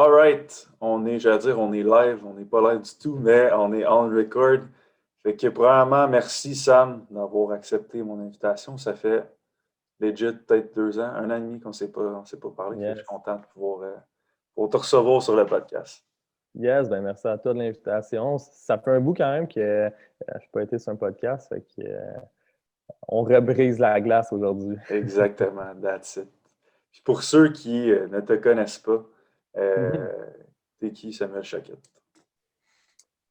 All right, j'allais dire, on est live, on n'est pas live du tout, mais on est on record. Fait que premièrement, merci Sam d'avoir accepté mon invitation. Ça fait legit peut-être 2 ans, 1 an et demi on s'est pas parlé. Fait que je suis Yes. content de pouvoir te recevoir sur le podcast. Yes, ben merci à toi de l'invitation. Ça fait un bout quand même que je n'ai pas été sur un podcast, fait que on rebrise la glace aujourd'hui. Exactement, that's it. Puis pour ceux qui ne te connaissent pas, Mhm. euh, t'es qui Samuel Choquette?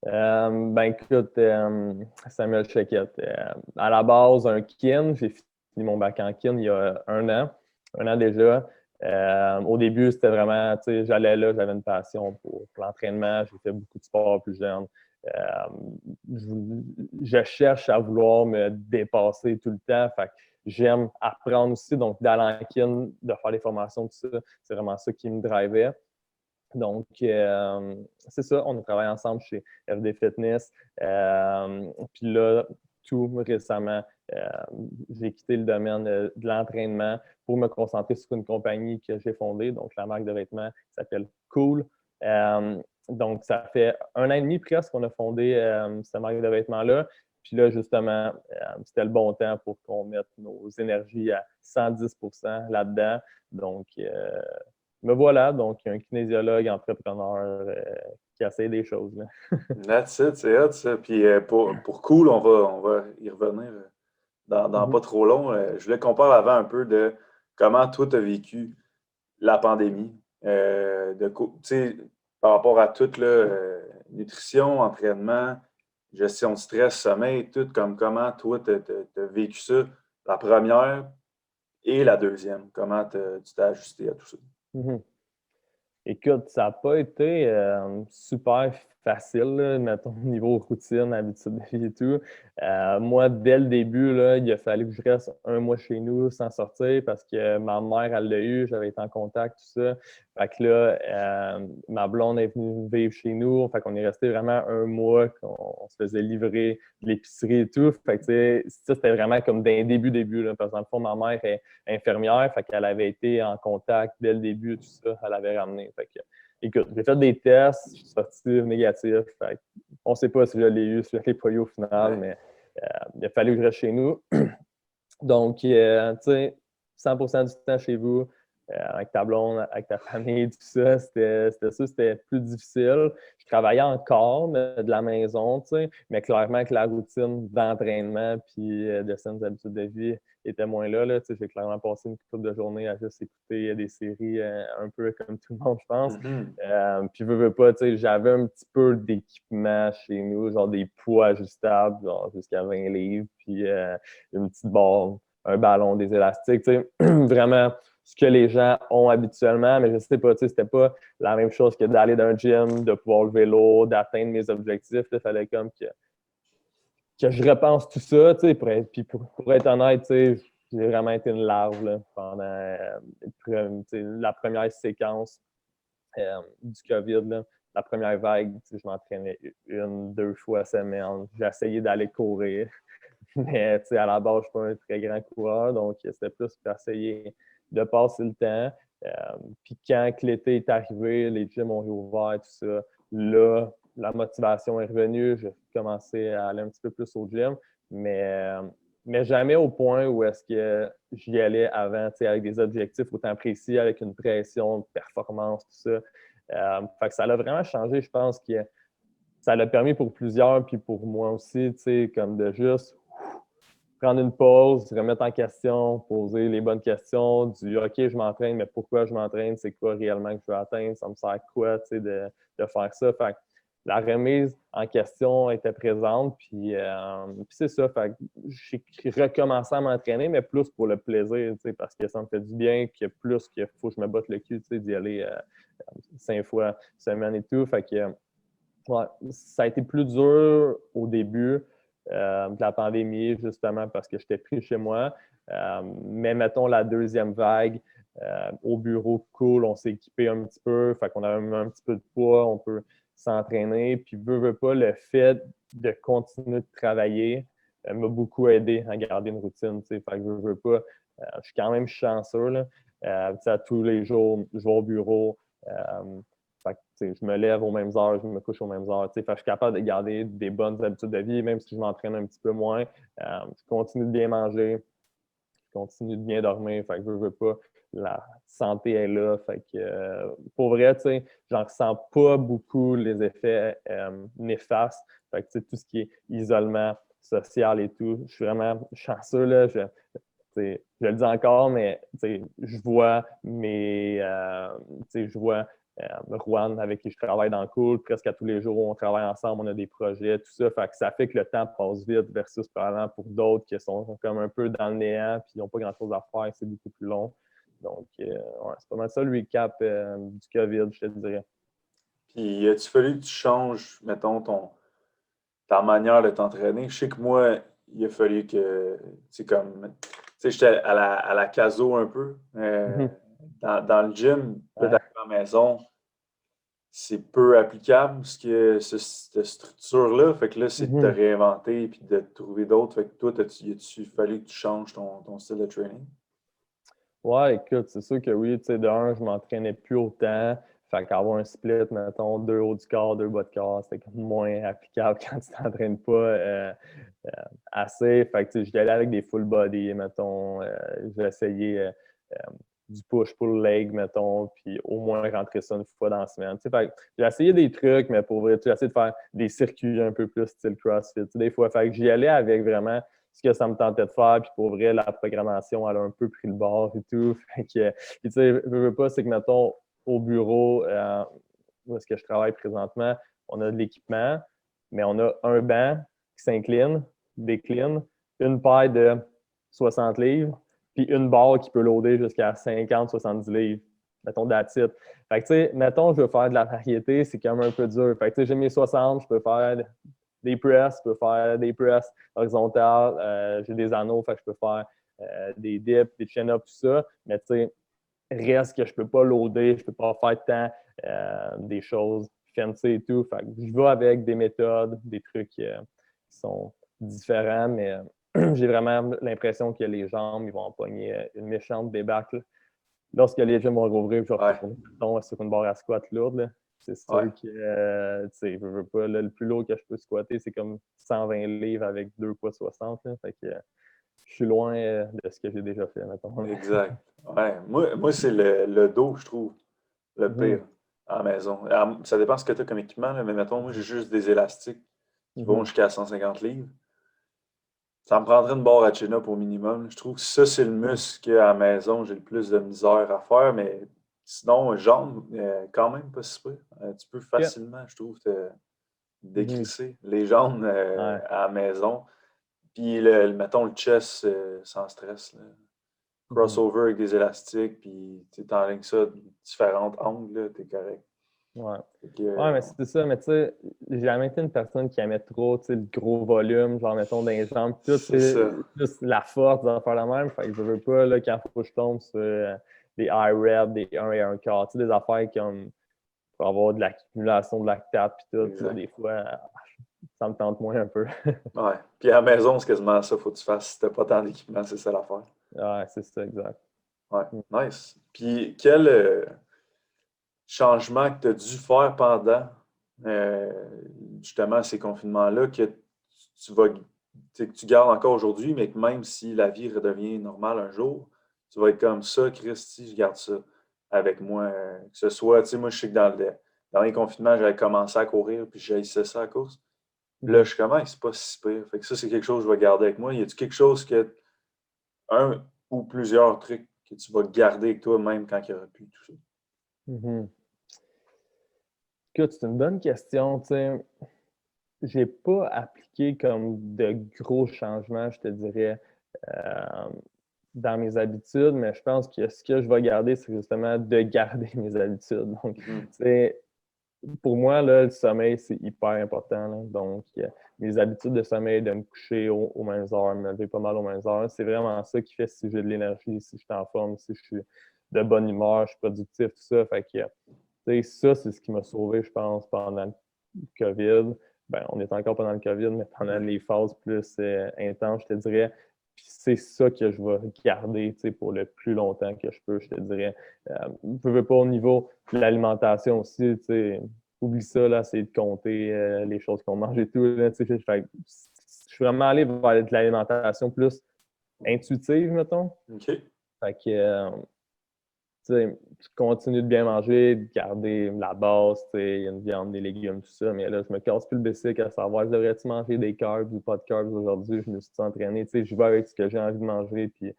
Ben écoute, Samuel Chequette, à la base, un kin, j'ai fini mon bac en kin il y a 1 an déjà. Au début, c'était vraiment, tu sais, j'allais là, j'avais une passion pour l'entraînement, j'ai fait beaucoup de sport plus jeune. Euh, je cherche à vouloir me dépasser tout le temps, fait que j'aime apprendre aussi, donc d'aller en kin, de faire des formations, tout ça, c'est vraiment ça qui me drivait. Donc, c'est ça, on a travaillé ensemble chez FD Fitness. Puis là, tout récemment, euh, j'ai quitté le domaine de l'entraînement pour me concentrer sur une compagnie que j'ai fondée, donc la marque de vêtements qui s'appelle Cool. Donc, ça fait 1 an et demi presque qu'on a fondé cette marque de vêtements-là. Puis là, justement, c'était le bon temps pour qu'on mette nos énergies à 110% là-dedans. Donc, me voilà, donc un kinésiologue, entrepreneur qui essaie des choses. Là. That's it, c'est hot ça. Puis pour cool, on va y revenir dans pas Mhm. trop long. Je voulais qu'on parle avant un peu de comment toi tu as vécu la pandémie. Tu sais, par rapport à tout, là, nutrition, entraînement, gestion de stress, sommeil, tout, comme comment toi tu as vécu ça, la première et la deuxième. Comment tu t'es ajusté à tout ça? Mhm. Écoute, ça n'a pas été super facile, là, mettons, niveau routine, habitude de vie et tout. Moi, dès le début, là, il a fallu que je reste 1 mois chez nous sans sortir parce que ma mère, elle l'a eu, j'avais été en contact, tout ça. Fait que là, ma blonde est venue vivre chez nous. Fait qu'on est resté vraiment 1 mois, qu'on se faisait livrer de l'épicerie et tout. Fait que, tu sais, ça, c'était vraiment comme d'un début, là, parce que dans le fond, ma mère est infirmière, fait qu'elle avait été en contact dès le début, tout ça, elle avait ramené. Fait que, écoute, j'ai fait des tests, je suis sorti négatif. Fait on ne sait pas si je l'ai eu, si je l'ai pas eu au final, Ouais. mais il a fallu que je reste chez nous. Donc, tu sais, 100% du temps chez vous, avec ta blonde, avec ta famille, tout ça, c'était plus difficile. Je travaillais encore de la maison, tu sais, mais clairement que la routine d'entraînement puis de saines habitudes de vie était moins là. Tu sais, j'ai clairement passé une couple de journées à juste écouter des séries un peu comme tout le monde, je pense. Mhm. Puis, veux pas, tu sais, j'avais un petit peu d'équipement chez nous, genre des poids ajustables, genre jusqu'à 20 livres, puis une petite barre, un ballon, des élastiques, tu sais, vraiment ce que les gens ont habituellement, mais je sais pas, tu sais, c'était pas la même chose que d'aller dans un gym, de pouvoir lever lourd, d'atteindre mes objectifs. Il fallait comme que je repense tout ça, tu sais, pour être honnête, tu sais, j'ai vraiment été une larve là, pendant la première séquence du COVID, là, la première vague, je m'entraînais 1, 2 fois semaine. J'ai essayé d'aller courir. Mais à la base, je ne suis pas un très grand coureur, donc c'était plus pour essayer de passer le temps. Puis quand l'été est arrivé, les gyms ont réouvert, tout ça, là, la motivation est revenue. J'ai commencé à aller un petit peu plus au gym, mais, euh, mais jamais au point où est-ce que j'y allais avant, avec des objectifs autant précis, avec une pression de performance, tout ça. Fait que ça a vraiment changé, je pense que ça l'a permis pour plusieurs, puis pour moi aussi, comme de juste prendre une pause, remettre en question, poser les bonnes questions, du OK, je m'entraîne, mais pourquoi je m'entraîne, c'est quoi réellement que je veux atteindre, ça me sert à quoi de faire ça. Fait que la remise en question était présente, puis c'est ça. Fait que j'ai recommencé à m'entraîner, mais plus pour le plaisir, parce que ça me fait du bien, que plus qu'il faut que je me botte le cul d'y aller 5 fois semaine et tout. Fait que ouais, ça a été plus dur au début de la pandémie, justement parce que j'étais pris chez moi. Mais mettons la deuxième vague, au bureau, cool, on s'est équipé un petit peu, fait qu'on a un petit peu de poids, on peut s'entraîner. Puis, veux pas, le fait de continuer de travailler m'a beaucoup aidé à garder une routine. Fait que veux pas, je suis quand même chanceux. Là. À tous les jours, je vais au bureau. je me lève aux mêmes heures, je me couche aux mêmes heures. Fait que je suis capable de garder des bonnes habitudes de vie, même si je m'entraîne un petit peu moins. Je continue de bien manger, je continue de bien dormir. Fait que je veux pas. La santé est là. Fait que pour vrai, j'en ressens pas beaucoup les effets néfastes. Fait que tout ce qui est isolement social et tout, je suis vraiment chanceux. Là. Je le dis encore, mais je vois je vois Rouen, avec qui je travaille dans le cool, presque à tous les jours, on travaille ensemble, on a des projets, tout ça. Ça fait que le temps passe vite versus probablement pour d'autres qui sont comme un peu dans le néant puis ils n'ont pas grand-chose à faire, c'est beaucoup plus long. Donc, ouais, c'est pas mal ça le recap du COVID, je te dirais. Puis, as-tu fallu que tu changes, mettons, ta manière de t'entraîner? Je sais que moi, il a fallu que, j'étais à la caso un peu. Dans le gym, là, Ouais. d'arriver à la maison, c'est peu applicable, cette structure-là. Fait que là, c'est de te réinventer puis de te trouver d'autres. Fait que toi, a-tu fallu que tu changes ton style de training? Ouais, écoute, c'est sûr que oui, de un, je m'entraînais plus autant. Fait qu'avoir un split, mettons, 2 hauts du corps, 2 bas de corps, c'était comme moins applicable quand tu t'entraînes pas euh, assez. Fait que j'y allais avec des full body, mettons. J'ai essayé du push-pull leg, mettons, puis au moins rentrer ça une fois dans la semaine. Fait que j'ai essayé des trucs, mais pour vrai, j'ai essayé de faire des circuits un peu plus style CrossFit. Des fois, fait que j'y allais avec vraiment ce que ça me tentait de faire. Puis pour vrai, la programmation, elle a un peu pris le bord et tout. Fait que, tu sais, veux pas, c'est que, mettons, au bureau, où est-ce que je travaille présentement, on a de l'équipement, mais on a un banc qui s'incline, décline, une paille de 60 livres, puis une barre qui peut loader jusqu'à 50-70 livres. Mettons, that's it. Fait que, tu sais, mettons, je veux faire de la variété, c'est quand même un peu dur. Fait que, tu sais, j'ai mes 60, je peux faire des press, je peux faire des press horizontales, j'ai des anneaux, fait que je peux faire des dips, des chin-ups, tout ça. Mais, tu sais, reste que je peux pas loader, je peux pas faire tant des choses fancy et tout. Fait que je vais avec des méthodes, des trucs qui sont différents, mais j'ai vraiment l'impression que les jambes, ils vont en pogner une méchante débâcle. Lorsque les gyms vont rouvrir, je vais Ouais, retourner sur une barre à squat lourde. Là. C'est sûr ouais. que, tu sais, je veux pas, là, le plus lourd que je peux squatter, c'est comme 120 livres avec 2 fois 60. Là. Fait que je suis loin de ce que j'ai déjà fait, mettons. Exact. Ouais. Moi c'est le dos, je trouve, le Mhm, pire à la maison. Ça dépend ce que tu as comme équipement, là, mais mettons, moi, j'ai juste des élastiques qui vont mhm, jusqu'à 150 livres. Ça me prendrait une barre à chin-up au minimum. Je trouve que ça, c'est le muscle qu'à la maison, j'ai le plus de misère à faire, mais sinon, jambes, quand même pas si pire. Tu peux ok. facilement, je trouve, te Mhm, décrisser les jambes ouais. à la maison. Puis, mettons le chest sans stress. Là. Mhm, Crossover avec des élastiques, puis tu t'enlignes ça de différents angles, t'es correct. ouais. Fait que, Ouais, mais c'est ça, mais tu sais, j'ai jamais été une personne qui aimait trop, tu sais, le gros volume, genre, mettons, dans les jambes, tout, tu c'est sais, ça. juste la force d'en faire la même. Fait que je veux pas, là, quand faut que je tombe sur des high reps, des 1 et 1 quart, tu sais, des affaires comme pour avoir de l'accumulation de lactate, puis tout, là, Exact. des fois, ça me tente moins un peu. Ouais. Puis à la maison, c'est quasiment ça, faut que tu fasses. Si t'as pas tant d'équipement, c'est ça l'affaire. Ouais, c'est ça, exact. Ouais. Mm. Nice. Puis quel changement que tu as dû faire pendant justement ces confinements-là que tu vas que tu gardes encore aujourd'hui, mais que même si la vie redevient normale un jour, tu vas être comme ça, Christy, je garde ça avec moi. Que ce soit, tu sais, moi, je sais que dans le dernier confinement, j'avais commencé à courir, puis j'ai essayé ça à la course. Puis là, Mhm. je suis comme, ah, c'est pas si pire. Fait que ça, c'est quelque chose que je vais garder avec moi. Y a-tu quelque chose que, un ou plusieurs trucs que tu vas garder avec toi, même quand il n'y aura plus tout ça? Mhm. Écoute, c'est une bonne question, tu sais. J'ai pas appliqué comme de gros changements, je te dirais, euh, dans mes habitudes, mais je pense que ce que je vais garder, c'est justement de garder mes habitudes. Donc, Mhm. c'est pour moi, là, le sommeil, c'est hyper important. Là. Donc, mes habitudes de sommeil, de me coucher aux mêmes heures, me lever pas mal aux mêmes heures, c'est vraiment ça qui fait si j'ai de l'énergie, si je suis en forme, si je suis de bonne humeur, je suis productif, tout ça. Fait que, tu sais, ça, c'est ce qui m'a sauvé, je pense, pendant le COVID. Ben, on est encore pendant le COVID, mais pendant Ouais. les phases plus intenses, je te dirais. Puis c'est ça que je vais garder pour le plus longtemps que je peux, je te dirais. Je veux pas au niveau de l'alimentation aussi, oublie ça, là, c'est de compter les choses qu'on mange et tout. Là, je suis vraiment allé vers de l'alimentation plus intuitive, mettons. OK. Fait que, tu continues de bien manger, de garder la base, il y a une viande, des légumes, tout ça, mais là, je me casse plus le bicycle à savoir, devrais-tu manger des carbs ou pas de carbs aujourd'hui? Je me suis entraîné, je vais avec ce que j'ai envie de manger, puis,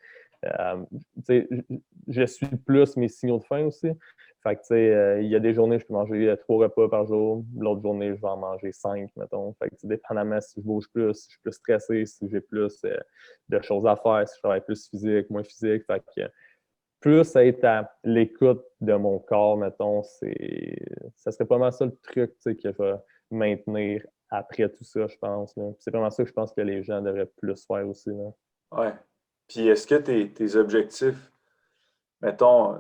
je suis plus mes signaux de faim aussi. Fait que, il y a des journées, je peux manger 3 repas par jour, l'autre journée, je vais en manger 5, mettons. Fait que, dépendamment si je bouge plus, si je suis plus stressé, si j'ai plus de choses à faire, si je travaille plus physique, moins physique, fait que plus être à l'écoute de mon corps, mettons, ça serait pas mal ça le truc que je vais maintenir après tout ça, je pense. C'est vraiment ça que je pense que les gens devraient plus faire aussi. Là. Ouais. Puis est-ce que tes objectifs, mettons,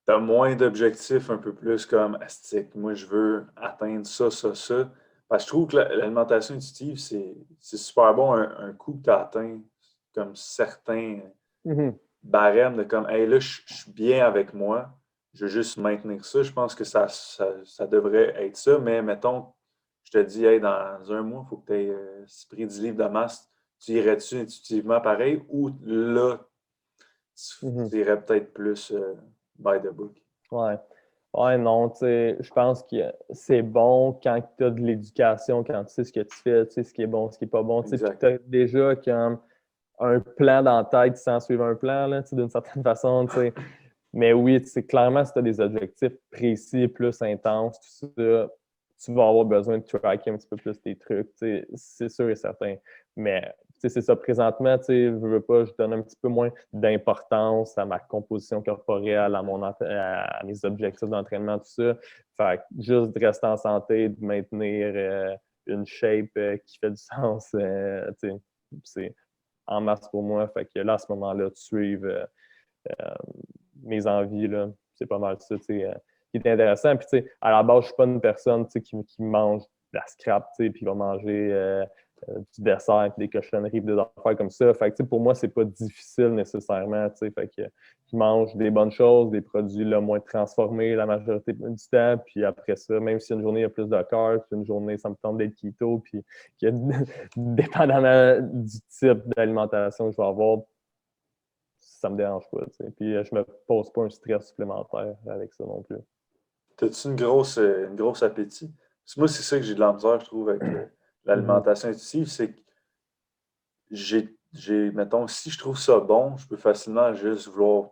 tu as moins d'objectifs un peu plus comme astique. Moi, je veux atteindre ça, ça, ça. Parce que je trouve que l'alimentation intuitive, c'est super bon un coup que tu as atteint comme certains Mhm. barème de comme, hey, là, je suis bien avec moi, je veux juste maintenir ça. Je pense que ça devrait être ça, mais mettons, je te dis, hey, dans un mois, il faut que tu aies pris 10 livres de masse, tu irais-tu intuitivement pareil ou là, Mhm. tu irais peut-être plus by the book? Ouais. Ouais, non, je pense que c'est bon quand tu as de l'éducation, quand tu sais ce que tu fais, tu sais ce qui est bon, ce qui est pas bon, puis Exact. tu as déjà comme un plan dans la tête sans suivre un plan, là, d'une certaine façon, Mais oui, clairement, si tu as des objectifs précis, plus intenses, tout ça, tu vas avoir besoin de tracker un petit peu plus tes trucs, c'est sûr et certain. Mais c'est ça, présentement, je veux pas, je donne un petit peu moins d'importance à ma composition corporelle, à mes objectifs d'entraînement, tout ça. Fait que juste de rester en santé, de maintenir une shape qui fait du sens, c'est en masse pour moi. Fait que là, à ce moment-là, de suivre mes envies, là, c'est pas mal ça, qui est intéressant. Puis, à la base, je suis pas une personne qui mange de la scrap, puis va manger du dessert, puis des cochonneries, puis des affaires comme ça. Fait que, pour moi, c'est pas difficile nécessairement, fait que je mange des bonnes choses, des produits le moins transformés la majorité du temps, puis après ça, même si une journée il y a plus de carbs, puis une journée ça me tente d'être keto, puis dépendamment du type d'alimentation que je vais avoir, ça me dérange pas. Puis je me pose pas un stress supplémentaire avec ça non plus. T'as-tu une grosse appétit? Parce que moi, c'est ça que j'ai de la misère, je trouve, avec Mhm. l'alimentation intuitive, c'est que mettons, si je trouve ça bon, je peux facilement juste vouloir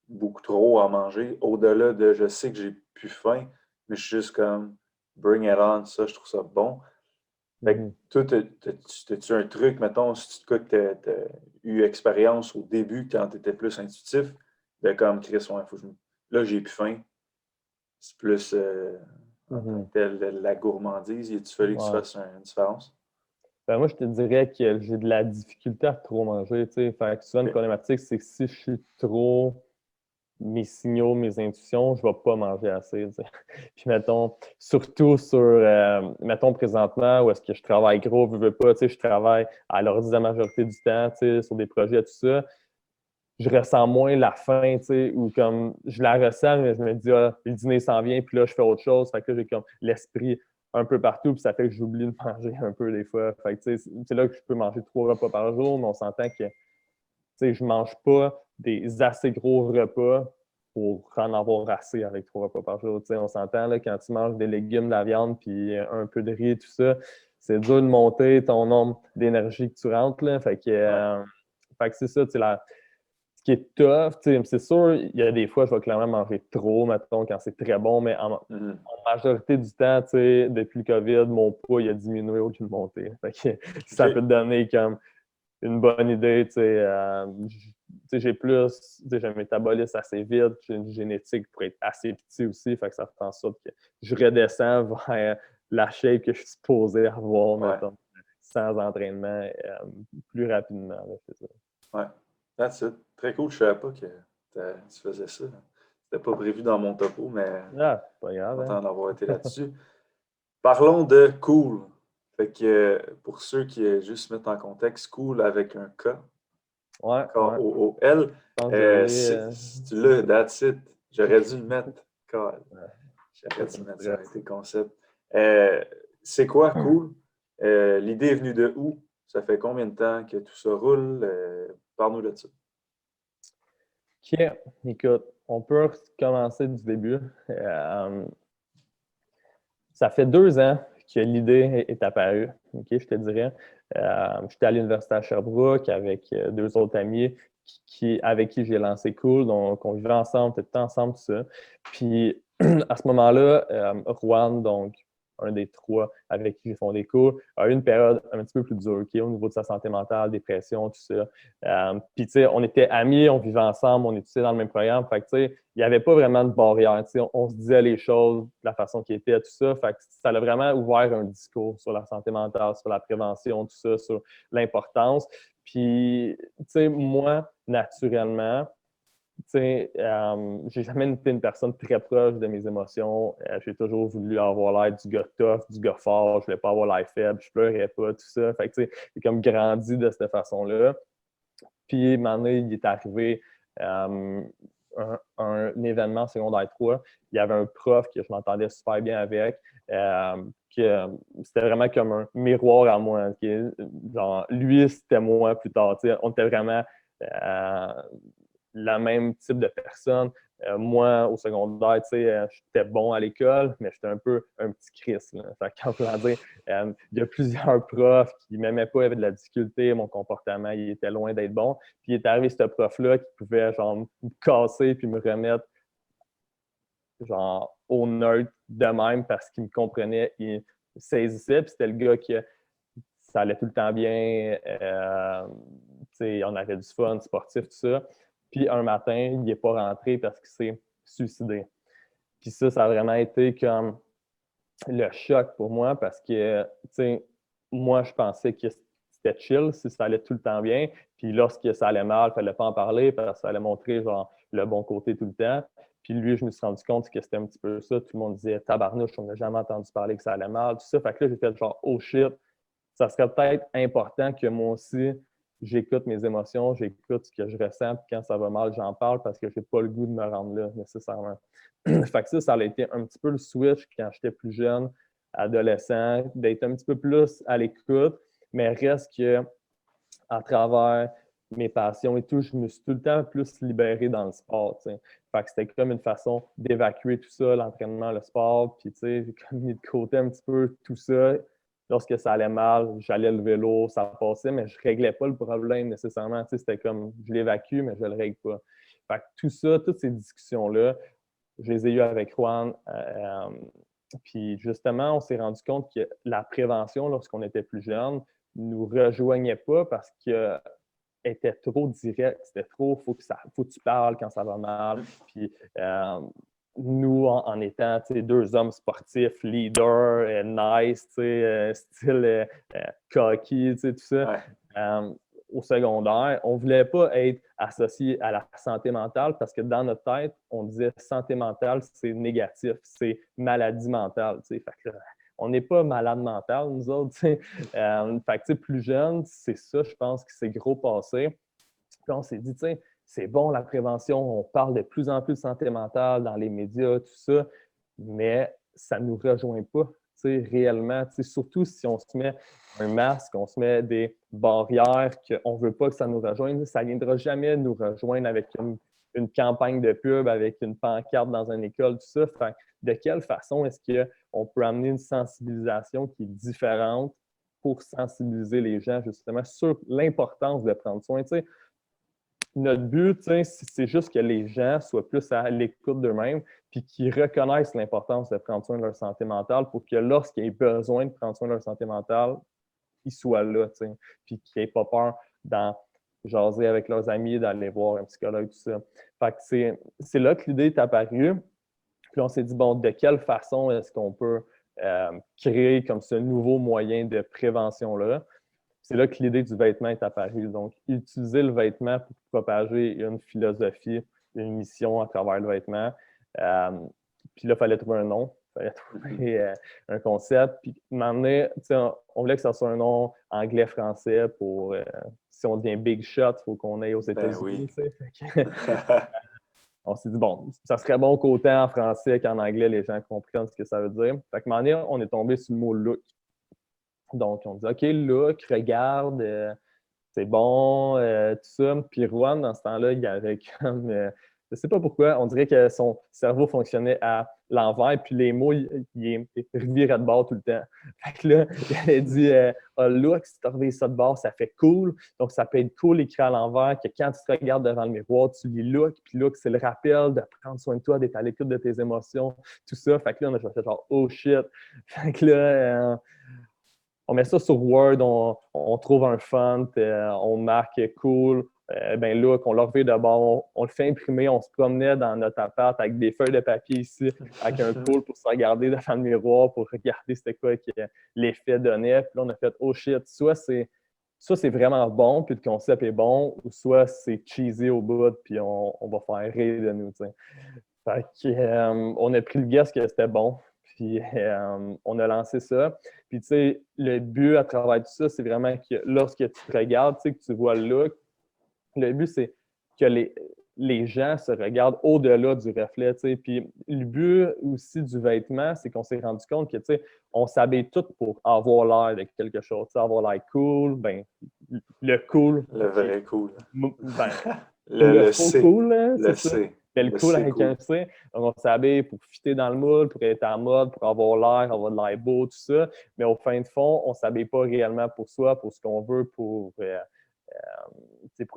beaucoup trop en manger, au-delà de je sais que j'ai plus faim, mais je suis juste comme bring it on, ça, je trouve ça bon. Fait que Mhm. toi, t'as-tu un truc, mettons, si tu te cas que t'as eu expérience au début quand tu étais plus intuitif, de comme Chris, ouais, là, j'ai plus faim. C'est plus en tant Mhm. que tel la gourmandise. Il a-tu fallu que tu Ouais. fasses une différence? Ben, moi, je te dirais que j'ai de la difficulté à trop manger. Fait que souvent, une OK. problématique, c'est que si je suis trop mes signaux, mes intuitions, je ne vais pas manger assez. Puis mettons, surtout sur, mettons présentement, où est-ce que je travaille gros, veux pas, je travaille à l'ordi la majorité du temps, sur des projets, tout ça. Je ressens moins la faim, ou comme je la ressens, mais je me dis, ah, le dîner s'en vient, puis là, je fais autre chose. Fait que là, j'ai comme l'esprit un peu partout, puis ça fait que j'oublie de manger un peu des fois. Fait que, c'est là que je peux manger 3 repas par jour, mais on s'entend que je ne mange pas des assez gros repas pour en avoir assez avec 3 repas par jour. On s'entend, là, quand tu manges des légumes, de la viande, puis un peu de riz, tout ça, c'est dur de monter ton nombre d'énergie que tu rentres. Là. Ouais. Fait que c'est ça, ce qui est tough, c'est sûr, il y a des fois, je vais clairement manger trop, mettons, quand c'est très bon, mais en Mhm. majorité du temps, depuis le COVID, mon poids il a diminué au lieu de monter. Fait que, ça peut OK. te donner comme une bonne idée. J'ai plus, j'ai un métabolisme assez vite, j'ai une génétique pour être assez petit aussi, fait que ça fait en sorte que je redescends vers la shape que je suis supposé avoir, Ouais. mettons, sans entraînement, plus rapidement. Là, c'est ça. Ouais. That's it. Très cool. Je savais pas que tu faisais ça. C'était pas prévu dans mon topo, mais Ah, c'est pas grave, hein? content d'avoir été là-dessus. Parlons de cool. Fait que pour ceux qui juste mettent en contexte, cool avec un K. Ouais, ouais. K-O-O-L. Je pense que je Si tu l'as, that's it. J'aurais dû le mettre. God. Ouais. J'aurais dû le mettre, ça aurait été le concept. C'est quoi, cool? L'idée est venue de où? Ça fait combien de temps que tout ça roule? Parle-nous de ça. OK. Écoute, on peut commencer du début. Ça fait 2 ans que l'idée est apparue, OK, je te dirais. J'étais à l'Université à Sherbrooke avec 2 autres amis avec qui j'ai lancé Cool. Donc, on vivait ensemble, on était ensemble, tout ça. Puis, à ce moment-là, Juan, donc un des 3 avec qui j'ai fondé Cool, a eu une période un petit peu plus dure, OK, au niveau de sa santé mentale, dépression, tout ça. Puis, tu sais, on était amis, on vivait ensemble, on étudiait dans le même programme. Fait que, tu sais, il n'y avait pas vraiment de barrière. On se disait les choses de la façon qui était, tout ça. Fait que ça a vraiment ouvert un discours sur la santé mentale, sur la prévention, tout ça, sur l'importance. Puis, tu sais, moi, naturellement, j'ai jamais été une personne très proche de mes émotions. J'ai toujours voulu avoir l'air du gars tough, du gars fort. Je voulais pas avoir l'air faible, je pleurais pas, tout ça. Fait que, j'ai comme grandi de cette façon-là. Puis, un moment donné, il est arrivé un événement secondaire 3. Il y avait un prof que je m'entendais super bien avec, que c'était vraiment comme un miroir à moi. Genre, lui, c'était moi plus tard. On était vraiment le même type de personne. Moi, au secondaire, j'étais bon à l'école, mais j'étais un peu un petit Chris. Fait qu'en voulant dire, il y a plusieurs profs qui ne m'aimaient pas, il y avait de la difficulté, mon comportement, il était loin d'être bon. Puis il est arrivé ce prof-là qui pouvait genre me casser puis me remettre genre au nerd de même parce qu'il me comprenait, il saisissait, puis c'était le gars qui ça allait tout le temps bien, on avait du fun, sportif, tout ça. Puis un matin, il n'est pas rentré parce qu'il s'est suicidé. Puis ça a vraiment été comme le choc pour moi parce que, moi, je pensais que c'était chill si ça allait tout le temps bien. Puis lorsque ça allait mal, il ne fallait pas en parler parce que ça allait montrer genre le bon côté tout le temps. Puis lui, je me suis rendu compte que c'était un petit peu ça. Tout le monde disait tabarnouche, on n'a jamais entendu parler que ça allait mal, tout ça. Fait que là, j'ai fait genre oh shit, ça serait peut-être important que moi aussi, j'écoute mes émotions, j'écoute ce que je ressens, puis quand ça va mal, j'en parle parce que je n'ai pas le goût de me rendre là nécessairement. Fait que ça a été un petit peu le switch quand j'étais plus jeune, adolescent, d'être un petit peu plus à l'écoute, mais reste que à travers mes passions et tout, je me suis tout le temps plus libéré dans le sport. T'sais. Fait que c'était comme une façon d'évacuer tout ça, l'entraînement, le sport. Puis j'ai comme mis de côté un petit peu tout ça. Lorsque ça allait mal, j'allais le vélo, ça passait, mais je ne réglais pas le problème nécessairement. C'était comme je l'évacue, mais je ne le règle pas. Fait que tout ça, toutes ces discussions-là, je les ai eues avec Juan. Puis justement, on s'est rendu compte que la prévention, lorsqu'on était plus jeune, nous rejoignait pas parce que était trop direct, c'était trop, faut que tu parles quand ça va mal. Puis nous, en étant 2 hommes sportifs, leaders, nice, style cocky, tout ça, Ouais. au secondaire, on ne voulait pas être associé à la santé mentale parce que dans notre tête, on disait santé mentale, c'est négatif, c'est maladie mentale. Fait que, on n'est pas malade mental, nous autres. Fait que, plus jeune, c'est ça, je pense, qui s'est gros passé. Puis on s'est dit, c'est bon la prévention, on parle de plus en plus de santé mentale dans les médias, tout ça, mais ça ne nous rejoint pas réellement. Surtout si on se met un masque, on se met des barrières qu'on ne veut pas que ça nous rejoigne, ça ne viendra jamais nous rejoindre avec une campagne de pub, avec une pancarte dans une école, tout ça. Fait, de quelle façon est-ce qu'on peut amener une sensibilisation qui est différente pour sensibiliser les gens justement sur l'importance de prendre soin? Notre but, c'est juste que les gens soient plus à l'écoute d'eux-mêmes puis qu'ils reconnaissent l'importance de prendre soin de leur santé mentale pour que lorsqu'il y ait besoin de prendre soin de leur santé mentale, ils soient là, puis qu'ils n'aient pas peur d'en jaser avec leurs amis, d'aller voir un psychologue, tout ça. Fait que c'est là que l'idée est apparue. Puis on s'est dit, bon, de quelle façon est-ce qu'on peut créer comme ce nouveau moyen de prévention-là? C'est là que l'idée du vêtement est apparue. Donc, utiliser le vêtement pour propager une philosophie, une mission à travers le vêtement. Puis là, il fallait trouver un nom. fallait trouver un concept. Puis, à un moment donné, on voulait que ça soit un nom anglais-français pour si on devient Big Shot, il faut qu'on aille aux États-Unis. Oui. On s'est dit, bon, ça serait bon qu'autant en français qu'en anglais, les gens comprennent ce que ça veut dire. Fait que, à un moment donné, on est tombé sur le mot look. Donc, on dit, OK, look, regarde, c'est bon, tout ça. Puis Juan, dans ce temps-là, il avait comme, je sais pas pourquoi, on dirait que son cerveau fonctionnait à l'envers, puis les mots, il revirait de bord tout le temps. Fait que là, il avait dit, oh, look, si tu reviens ça de bord, ça fait cool. Donc, ça peut être cool écrit à l'envers, que quand tu te regardes devant le miroir, tu lis look, puis look, c'est le rappel de prendre soin de toi, d'être à l'écoute de tes émotions, tout ça. Fait que là, on a fait genre, oh shit. Fait que là, on met ça sur Word, on trouve un font, on marque cool, ben look, on le refait d'abord, on le fait imprimer, on se promenait dans notre appart avec des feuilles de papier ici, avec un cool pour se regarder devant le miroir, pour regarder c'était quoi que l'effet donnait. Puis là, on a fait, oh shit, soit c'est vraiment bon, puis le concept est bon, ou soit c'est cheesy au bout, puis on va faire rire de nous, t'sais. Fait que, on a pris le guess que c'était bon, puis on a lancé ça. Puis, tu sais, le but à travers tout ça, c'est vraiment que lorsque tu te regardes, tu sais, que tu vois le look, le but, c'est que les gens se regardent au-delà du reflet, tu sais. Puis, le but aussi du vêtement, c'est qu'on s'est rendu compte que, tu sais, on s'habille tout pour avoir l'air de quelque chose, tu sais, avoir l'air cool, ben, le cool, Le vrai cool. ben, le Le faux C. cool, hein, Le c'est ça. C. Mais le Le cool C avec un cool. C, donc on s'habille pour fitter dans le moule, pour être en mode, pour avoir de l'air beau, tout ça. Mais au fin de fond, on ne s'habille pas réellement pour soi, pour ce qu'on veut, pour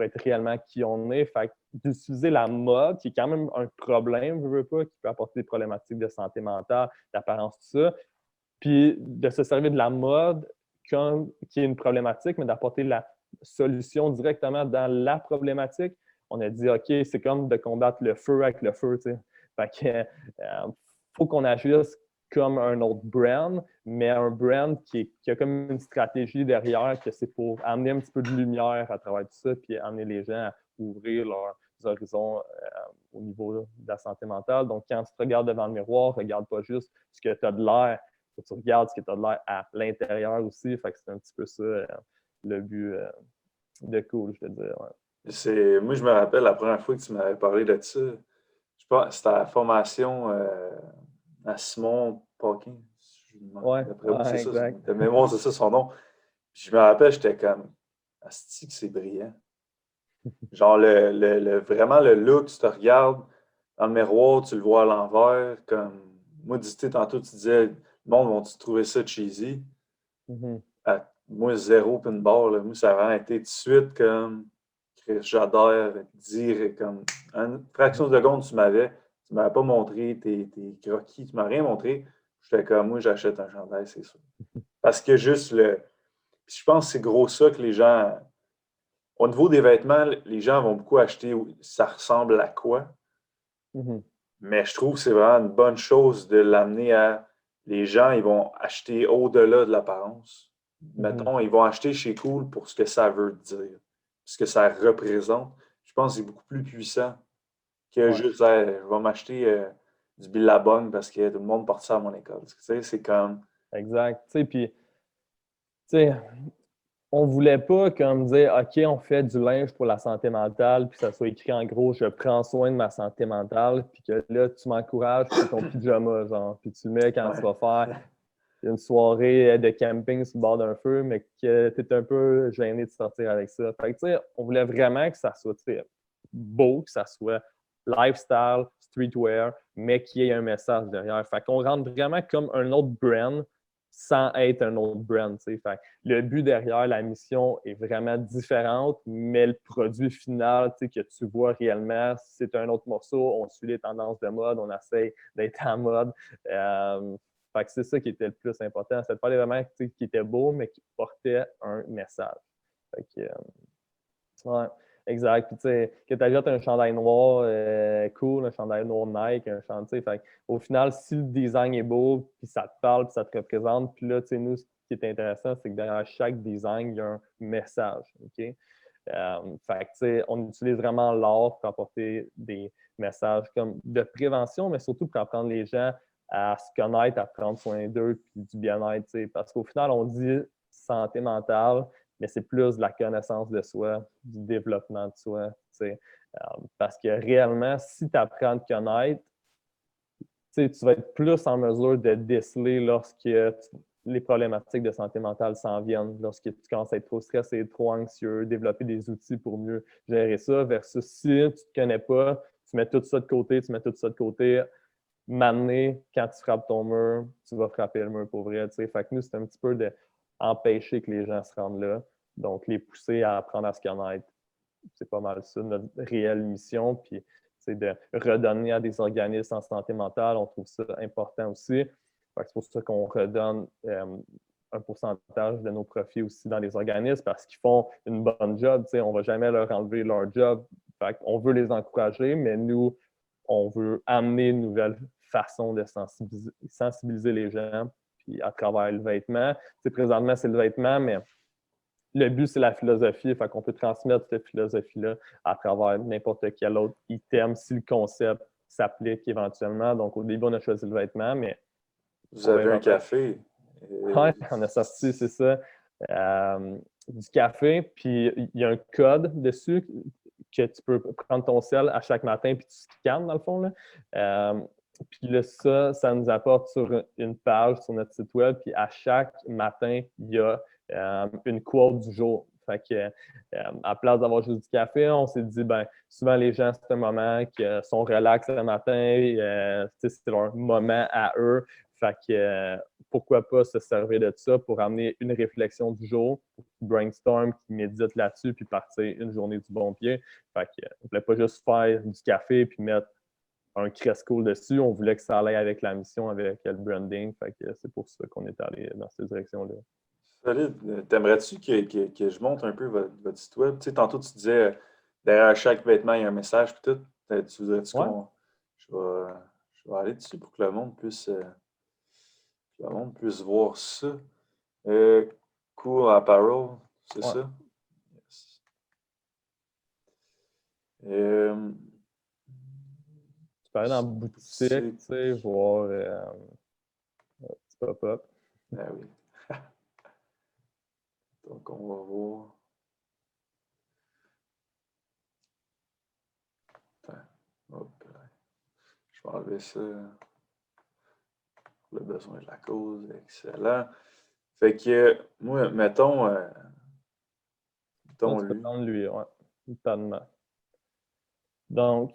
être réellement qui on est. Fait d'utiliser la mode, qui est quand même un problème, je veux pas, qui peut apporter des problématiques de santé mentale, d'apparence, tout ça. Puis de se servir de la mode comme qui est une problématique, mais d'apporter la solution directement dans la problématique. On a dit, OK, c'est comme de combattre le feu avec le feu, tu sais. Fait que, faut qu'on agisse comme un autre brand, mais un brand qui a comme une stratégie derrière, que c'est pour amener un petit peu de lumière à travers tout ça, puis amener les gens à ouvrir leurs horizons au niveau de la santé mentale. Donc, quand tu te regardes devant le miroir, regarde pas juste ce que tu as de l'air, que tu regardes ce que tu as de l'air à l'intérieur aussi. Fait que c'est un petit peu ça le but de cool, je te dire. Ouais. Moi, je me rappelle la première fois que tu m'avais parlé de ça. Je pense que c'était à la formation à Simon Paquin. Ouais, D'après moi, c'est ouais, ça. exact. De mémoire, c'est ça son nom. Puis je me rappelle, j'étais comme, asti que c'est brillant. Genre, vraiment le look, tu te regardes dans le miroir, tu le vois à l'envers. Comme, moi, tu sais, tantôt, tu disais, le monde vont-tu trouver ça cheesy? Mhm. Moi, zéro pin barre, là. Moi, ça a vraiment été tout de suite comme, j'adore dire, comme, une fraction de seconde, tu m'avais pas montré tes croquis, tu m'as rien montré. J'étais comme, moi, j'achète un chandail, c'est sûr. Parce que juste Puis je pense que c'est gros ça que les gens. Au niveau des vêtements, les gens vont beaucoup acheter ça ressemble à quoi. Mhm. Mais je trouve que c'est vraiment une bonne chose de l'amener à. Les gens, ils vont acheter au-delà de l'apparence. Mhm. Mettons, ils vont acheter chez Cool pour ce que ça veut dire, ce que ça représente. Je pense que c'est beaucoup plus puissant que Ouais, juste, hey, je vais m'acheter du Billabong parce que tout le monde porte ça à mon école. Tu sais, c'est comme. exact. Tu sais, puis, tu sais, on voulait pas comme dire, OK, on fait du linge pour la santé mentale, puis ça soit écrit en gros, je prends soin de ma santé mentale, puis que là, tu m'encourages, c'est ton pyjama, genre, puis tu le mets quand tu Ouais. vas faire une soirée de camping sur le bord d'un feu, mais que tu es un peu gêné de sortir avec ça. Fait que, tu sais, on voulait vraiment que ça soit beau, que ça soit lifestyle, streetwear, mais qu'il y ait un message derrière. Fait qu'on rentre vraiment comme un autre brand sans être un autre brand. Fait que le but derrière la mission est vraiment différente, mais le produit final que tu vois réellement, c'est un autre morceau. On suit les tendances de mode, on essaie d'être en mode. Fait que c'est ça qui était le plus important. C'était de faire des vêtements qui étaient beaux, mais qui portaient un message. Fait que, ouais, exact. Puis, tu sais, que tu achètes un chandail noir cool, un chandail noir Nike, un chandail, fait au final, si le design est beau, puis ça te parle, puis ça te représente, puis là, tu sais, nous, ce qui est intéressant, c'est que derrière chaque design, il y a un message, OK? Fait que, tu sais, on utilise vraiment l'art pour apporter des messages comme de prévention, mais surtout pour apprendre les gens à se connaître, à prendre soin d'eux, puis du bien-être. Parce qu'au final, on dit santé mentale, mais c'est plus de la connaissance de soi, du développement de soi. Parce que réellement, si tu apprends à te connaître, tu vas être plus en mesure de déceler lorsque les problématiques de santé mentale s'en viennent, lorsque tu commences à être trop stressé, trop anxieux, développer des outils pour mieux gérer ça, versus si tu ne te connais pas, tu mets tout ça de côté, m'amener, quand tu frappes ton mur, tu vas frapper le mur pour vrai. Fait que nous, c'est un petit peu d'empêcher que les gens se rendent là. Donc, les pousser à apprendre à se connaître. C'est pas mal ça, notre réelle mission. Puis, c'est de redonner à des organismes en santé mentale. On trouve ça important aussi. C'est pour ça qu'on redonne un pourcentage de nos profits aussi dans les organismes parce qu'ils font une bonne job. On ne va jamais leur enlever leur job. On veut les encourager, mais nous, on veut amener une nouvelle façon de sensibiliser les gens puis à travers le vêtement. Présentement, c'est le vêtement, mais le but, c'est la philosophie. Fait qu'on peut transmettre cette philosophie-là à travers n'importe quel autre item si le concept s'applique éventuellement. Donc, au début, on a choisi le vêtement, mais... Vous avez un café. Oui, on a sorti, c'est ça, du café. Puis, il y a un code dessus que tu peux prendre ton sel à chaque matin puis tu scannes, dans le fond. Là. Puis là, ça nous apporte sur une page sur notre site web. Puis à chaque matin, il y a une quote du jour. Fait que, à place d'avoir juste du café, on s'est dit, ben souvent les gens, c'est un moment qui sont relax le matin, c'est leur moment à eux. Fait que pourquoi pas se servir de ça pour amener une réflexion du jour, pour qu'ils brainstorm, qu'ils méditent là-dessus, puis partir une journée du bon pied. Fait que, on ne voulait pas juste faire du café puis mettre un Cresco dessus. On voulait que ça aille avec la mission, avec le branding. Fait que c'est pour ça qu'on est allé dans cette direction-là. Solide. T'aimerais-tu que je montre un peu votre site web? Tu sais, tantôt, tu disais, derrière chaque vêtement, il y a un message, puis tout. Tu voudrais-tu Ouais. qu'on... Je vais aller dessus pour que le monde puisse voir ça. Cool Apparel, c'est ça? Yes. Tu peux aller dans la boutique, tu sais, voir un petit pop-up. Ah oui. Donc, on va voir. Attends. Hop. Je vais enlever ça. Le besoin de la cause. Excellent. Fait que, moi, mettons Tu peux lui. prendre lui, ouais. Le Padma. Donc,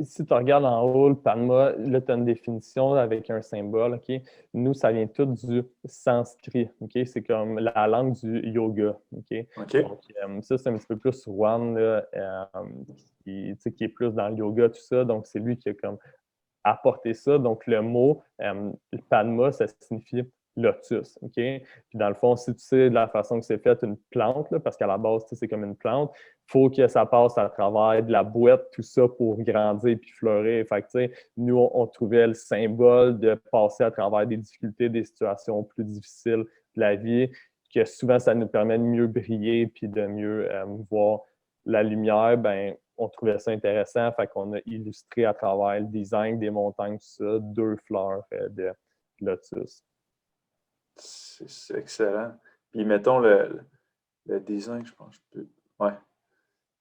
si tu regardes en haut, le Padma, là, tu as une définition avec un symbole, OK? Nous, ça vient tout du sanskrit, OK? C'est comme la langue du yoga, OK? OK. Donc, ça, c'est un petit peu plus One, là, qui est plus dans le yoga, tout ça. Donc, c'est lui qui a comme apporté ça. Donc, le mot le Padma, ça signifie lotus, OK? Puis dans le fond, si tu sais de la façon que c'est fait une plante, là, parce qu'à la base, c'est comme une plante, il faut que ça passe à travers de la boîte, tout ça, pour grandir puis fleurir. Fait que, nous, on trouvait le symbole de passer à travers des difficultés, des situations plus difficiles de la vie, que souvent, ça nous permet de mieux briller puis de mieux voir la lumière. Ben, on trouvait ça intéressant. Fait qu'on a illustré à travers le design des montagnes, tout ça, 2 fleurs de lotus. C'est excellent. Puis, mettons le design, je pense que je peux. Ouais.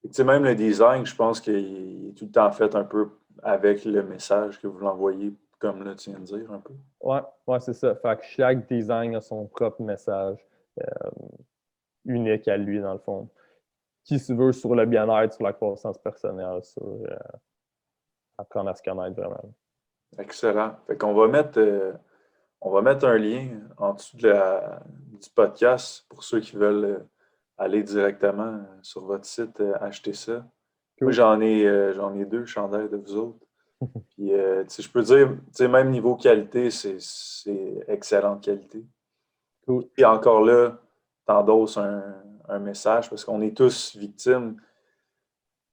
Tu sais, même le design, je pense qu'il est tout le temps fait un peu avec le message que vous l'envoyez, comme là, tu viens de dire un peu. Ouais, c'est ça. Fait que chaque design a son propre message unique à lui, dans le fond. Qui se veut sur le bien-être, sur la croissance personnelle, sur apprendre à se connaître vraiment. Excellent. Fait qu'on va mettre un lien en dessous du podcast pour ceux qui veulent aller directement sur votre site acheter ça. Cool. Moi, j'en ai 2 chandails de vous autres. Puis, je peux dire, même niveau qualité, c'est excellente qualité. Cool. Et encore là, t'endosses un message parce qu'on est tous victimes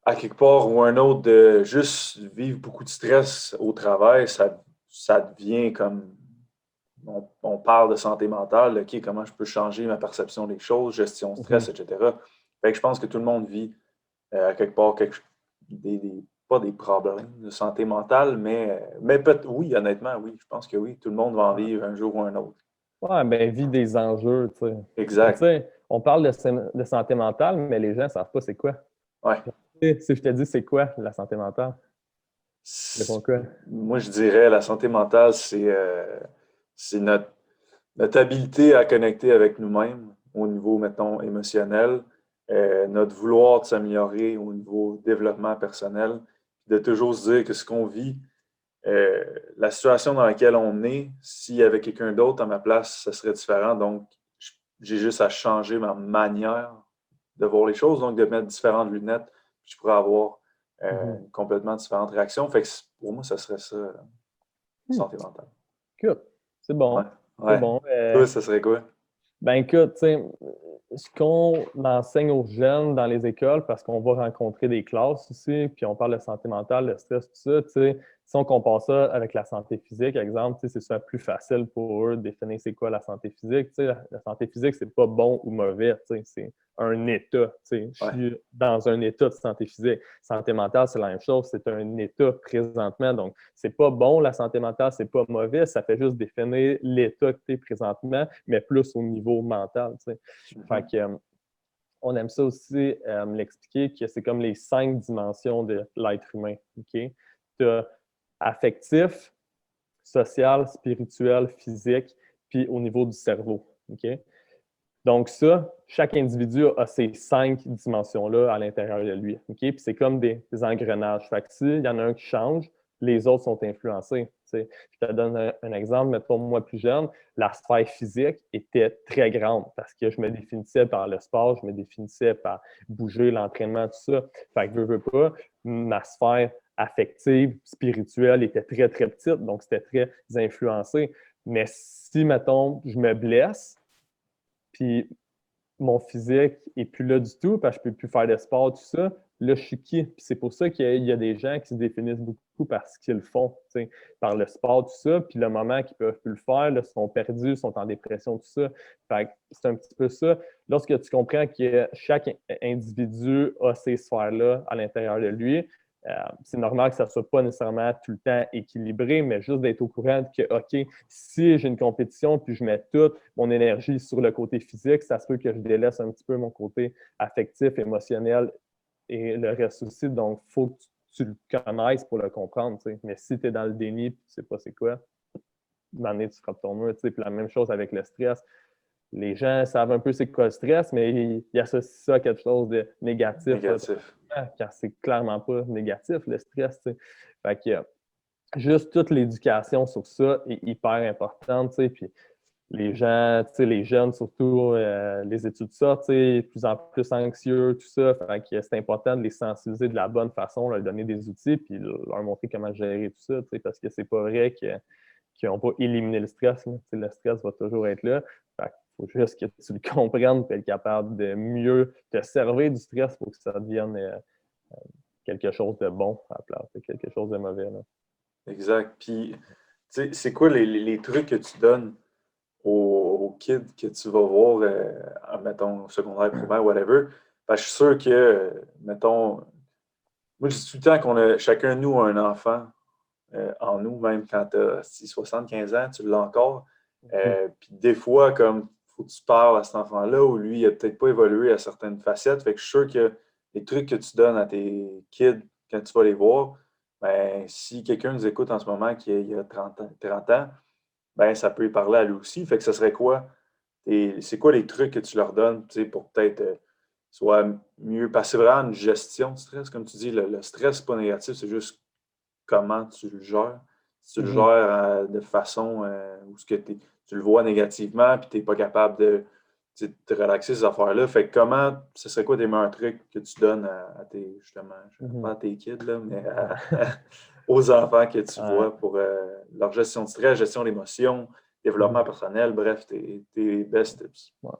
à quelque part ou un autre de juste vivre beaucoup de stress au travail. Ça devient comme on parle de santé mentale, OK, comment je peux changer ma perception des choses, gestion de stress, etc. Fait que je pense que tout le monde vit à quelque part des pas des problèmes de santé mentale, mais oui, honnêtement, oui. Je pense que oui. Tout le monde va en Ouais, vivre un jour ou un autre. ouais ben, vie des enjeux, tu sais. Mais tu Exact. sais, on parle de santé mentale, mais les gens ne savent pas c'est quoi. Ouais. Si je te dis c'est quoi la santé mentale, tu réponds quoi? Moi, je dirais la santé mentale, c'est notre habileté à connecter avec nous-mêmes au niveau, mettons, émotionnel, notre vouloir de s'améliorer au niveau développement personnel, de toujours se dire que ce qu'on vit, euh, la situation dans laquelle on est, s'il y avait quelqu'un d'autre à ma place, ça serait différent. Donc, j'ai juste à changer ma manière de voir les choses, donc de mettre différentes lunettes, puis je pourrais avoir Mhm. complètement différentes réactions. Fait que pour moi, ça serait ça, Hmm. santé mentale. Écoute, c'est Ouais, bon. C'est ouais. bon. Toi, ça serait quoi? Ben écoute, tu sais, ce qu'on enseigne aux jeunes dans les écoles, parce qu'on va rencontrer des classes aussi, puis on parle de santé mentale, de stress, tout ça, tu sais, si on compare ça avec la santé physique, exemple, tu sais, c'est ça plus facile pour eux de définir c'est quoi la santé physique. Tu sais, la santé physique, c'est pas bon ou mauvais, tu sais, c'est un état. Tu sais, je Ouais. suis dans un état de santé physique. Santé mentale, c'est la même chose, c'est un état présentement. Donc, c'est pas bon la santé mentale, c'est pas mauvais, ça fait juste définir l'état que tu es présentement, mais plus au niveau mental. Tu sais. Fait Mhm. que, on aime ça aussi l'expliquer que c'est comme les 5 dimensions de l'être humain. OK? Tu as affectif, social, spirituel, physique, puis au niveau du cerveau. OK? Donc ça, chaque individu a ces 5 dimensions-là à l'intérieur de lui. OK? Puis c'est comme des engrenages. Fait que s'il y en a un qui change, les autres sont influencés. T'sais. Je te donne un exemple. Mettons, moi plus jeune, la sphère physique était très grande parce que je me définissais par le sport, je me définissais par bouger, l'entraînement, tout ça. Fait que veux pas, ma sphère affective, spirituelle était très, très petite, donc c'était très influencé. Mais si, mettons, je me blesse, puis mon physique est plus là du tout parce que je peux plus faire de sport, tout ça. Là, je suis qui? Puis c'est pour ça qu'il y a des gens qui se définissent beaucoup par ce qu'ils font, par le sport, tout ça. Puis le moment qu'ils peuvent plus le faire, là, sont perdus, sont en dépression, tout ça. Fait que c'est un petit peu ça. Lorsque tu comprends que chaque individu a ces sphères-là à l'intérieur de lui, c'est normal que ça ne soit pas nécessairement tout le temps équilibré, mais juste d'être au courant que, OK, si j'ai une compétition puis je mets toute mon énergie sur le côté physique, ça se peut que je délaisse un petit peu mon côté affectif, émotionnel et le reste aussi. Donc, il faut que tu le connaisses pour le comprendre. T'sais. Mais si tu es dans le déni et tu ne sais pas c'est quoi, une tu frappes ton mur. Puis la même chose avec le stress. Les gens savent un peu c'est quoi le stress, mais ils associent ça à quelque chose de négatif Négatif. car c'est clairement pas négatif, le stress. T'sais. Fait que juste toute l'éducation sur ça est hyper importante. Puis les gens, les jeunes surtout, les études sortent, de plus en plus anxieux, tout ça. Fait que c'est important de les sensibiliser de la bonne façon, leur donner des outils, puis leur montrer comment gérer tout ça, parce que c'est pas vrai qu'ils n'ont pas éliminé le stress. Là. Le stress va toujours être là. Fait faut juste que tu le comprennes et être capable de mieux te servir du stress pour que ça devienne quelque chose de bon à la place, quelque chose de mauvais. Là. Exact. Puis, tu sais, c'est quoi les trucs que tu donnes aux kids que tu vas voir, mettons, au secondaire, primaire, whatever? Parce que je suis sûr que, mettons, moi, je dis tout le temps qu'on a, chacun de nous a un enfant en nous, même quand tu as 75 ans, tu l'as encore. Mhm. Puis des fois, comme, faut que tu parles à cet enfant-là, ou lui, il n'a peut-être pas évolué à certaines facettes. Fait que je suis sûr que les trucs que tu donnes à tes kids quand tu vas les voir, ben, si quelqu'un nous écoute en ce moment qui a 30 ans, ben, ça peut y parler à lui aussi. Fait que ce serait quoi? C'est quoi les trucs que tu leur donnes, tu sais, pour peut-être soit mieux. Parce que c'est vraiment une gestion de stress, comme tu dis, le stress, c'est pas négatif, c'est juste comment tu le gères. Si tu le gères Mhm. de façon où tu le vois négativement puis tu n'es pas capable de te relaxer ces affaires-là. Fait que comment, ce serait quoi tes meilleurs trucs que tu donnes à tes, justement, Mhm. pas à tes kids, là, mais aux enfants que tu Ouais. vois pour leur gestion de stress, gestion d'émotions, développement Mhm. personnel, bref, tes best tips. Ouais.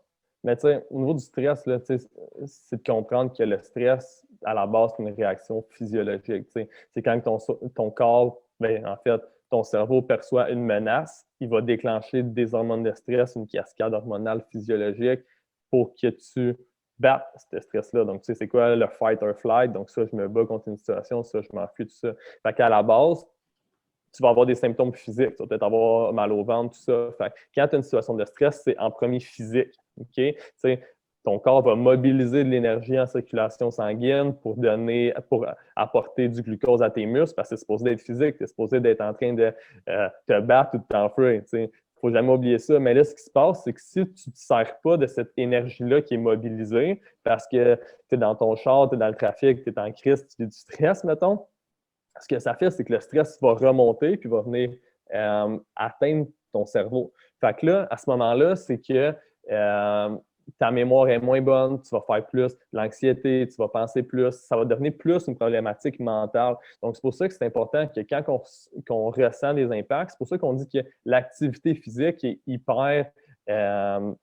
Mais tu sais, au niveau du stress, là, c'est de comprendre que le stress, à la base, c'est une réaction physiologique. T'sais. C'est quand ton corps, ben, en fait, ton cerveau perçoit une menace, il va déclencher des hormones de stress, une cascade hormonale physiologique pour que tu battre ce stress-là. Donc, tu sais, c'est quoi le fight or flight? Donc, ça, je me bats contre une situation, ça, je m'enfuis, tout ça. Fait qu'à la base, tu vas avoir des symptômes physiques. Tu vas peut-être avoir mal au ventre, tout ça. Fait que quand tu as une situation de stress, c'est en premier physique. OK? Tu sais, ton corps va mobiliser de l'énergie en circulation sanguine pour apporter du glucose à tes muscles parce que c'est supposé d'être physique, tu es supposé d'être en train de te battre ou de t'enfuir. Il ne faut jamais oublier ça. Mais là, ce qui se passe, c'est que si tu ne te sers pas de cette énergie-là qui est mobilisée parce que tu es dans ton char, tu es dans le trafic, tu es en crise, tu vis du stress, mettons, ce que ça fait, c'est que le stress va remonter puis va venir atteindre ton cerveau. Fait que là, à ce moment-là, c'est que ta mémoire est moins bonne, tu vas faire plus de l'anxiété, tu vas penser plus, ça va devenir plus une problématique mentale. Donc, c'est pour ça que c'est important que quand on ressent des impacts, c'est pour ça qu'on dit que l'activité physique est hyper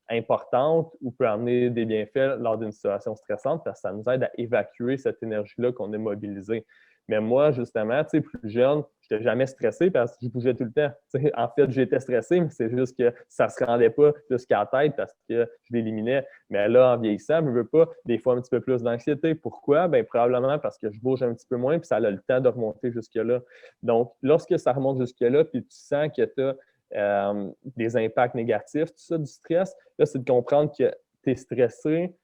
importante ou peut amener des bienfaits lors d'une situation stressante parce que ça nous aide à évacuer cette énergie-là qu'on a mobilisée. Mais moi, justement, tu sais, plus jeune, je n'étais jamais stressé parce que je bougeais tout le temps. T'sais, en fait, j'étais stressé, mais c'est juste que ça ne se rendait pas jusqu'à la tête parce que je l'éliminais. Mais là, en vieillissant, je ne veux pas, des fois, un petit peu plus d'anxiété. Pourquoi? Bien, probablement parce que je bouge un petit peu moins puis ça a le temps de remonter jusque-là. Donc, lorsque ça remonte jusque-là, puis tu sens que tu as des impacts négatifs, tout ça, du stress, là, c'est de comprendre que tu es stressé.